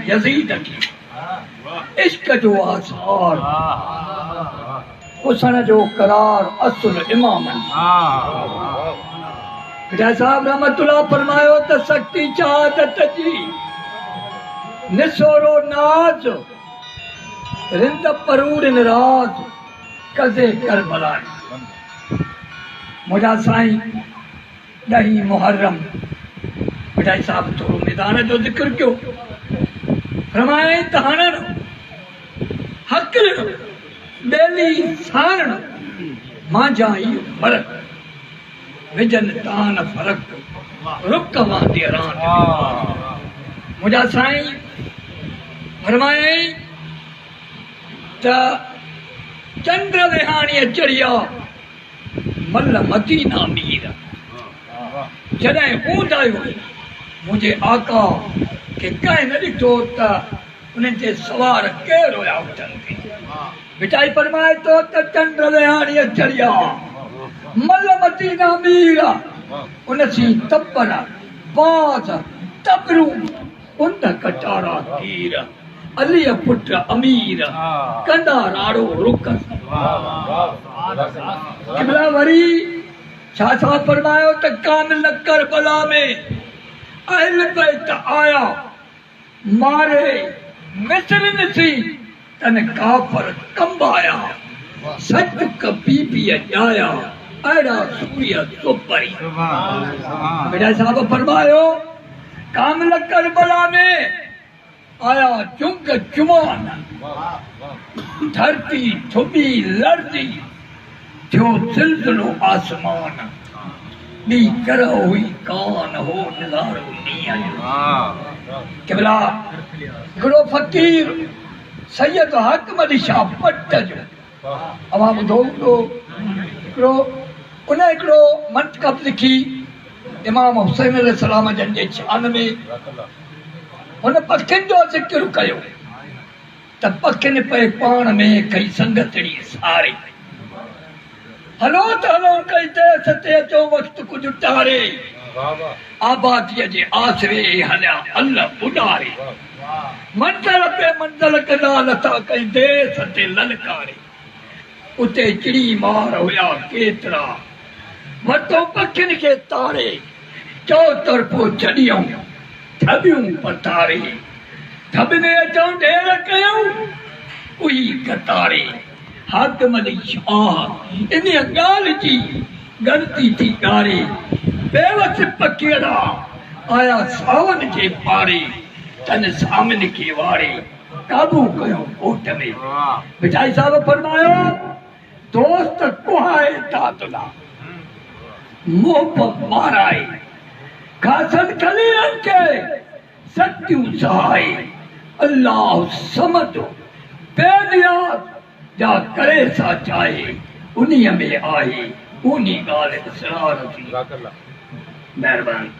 Yazid की इश्क जो आसार हुसन जो करार असुल इमाम पिता साहब रहमतुल्लाह फरमायो त शक्ति चाहत जी निसोरो नाज रिंद परूर निराज कज़े करबला मुझा साईं 10 मुहर्रम पिता साहब थोड़ो मैदान जो जिक्र क्यों फरमाए तहानन हक़ बेली सारण मां जाई फरक विजन तान फरक रुक वांदी रान मुझा साईं फरमाए त चंद्र विहाणी चढ़िया मल मदीना मीर जॾहिं हूंदा मुझे आका के कहीं न ॾिठो त उन्हनि ते सवार केरु हुया उथनि ते बिचाई फरमाए तो त चंद्र विहाणी चढ़िया मल मदीना मीर उन सी तबर बाज़ तबरू उन कटारा तीर अली पुट अमीर कंदा राड़ो रुक किबला वरी छा छा फरमायो त कामिल करबला में अहल बैत आया मारे मिस्र नसी तन काफर कंबाया सच कबीबी जाया अड़ा सूर्य सुपरी मेरा साहब फरमायो कामिल करबला में आया चुंग चुमान धरती ठुबी लड़ती जो सिलसिलो आसमान नी कर हुई कान हो नजारो निया केवला गुरु फकीर सैयद हकमत शाह पट्ट जो अवाम दो गुरु उन्हें एकड़ो मंतकब लिखी इमाम हुसैन अलैहि सलाम जन जे शान में उन पखिन जो जिक्र कयो त पखिन पे पाण में कई संगतड़ी सारे हलो त हलो कई ते सते अचो वक्त कुछ टारे आबादीअ जे आसरे हलिया अल्लाह उॾारे मंज़ल कंदा लथा कई देस ते ललकारे उते चिड़ी मार हुया केतिरा वरितो पखिन खे तारे चौतरफ़ो छॾियऊं धबियूं पतारे धबने अचूं ढेर कयूं उही कतारे हाकिम अली शाह इन ॻाल्हि जी ग़लती थी ॻारे बेवस पखिड़ा आया सावन जे पारे तन सामन खे वारे काबू कयो कोट में बिचाई साहब फरमायो दोस्त कुहाए तातला मोह माराए खासन खलीलन के सत्यूं सहाय अल्लाह समद बेनियाज जा करे सा चाहे उन्हीं में आए उन्हीं गाल इसरार थी मेहरबान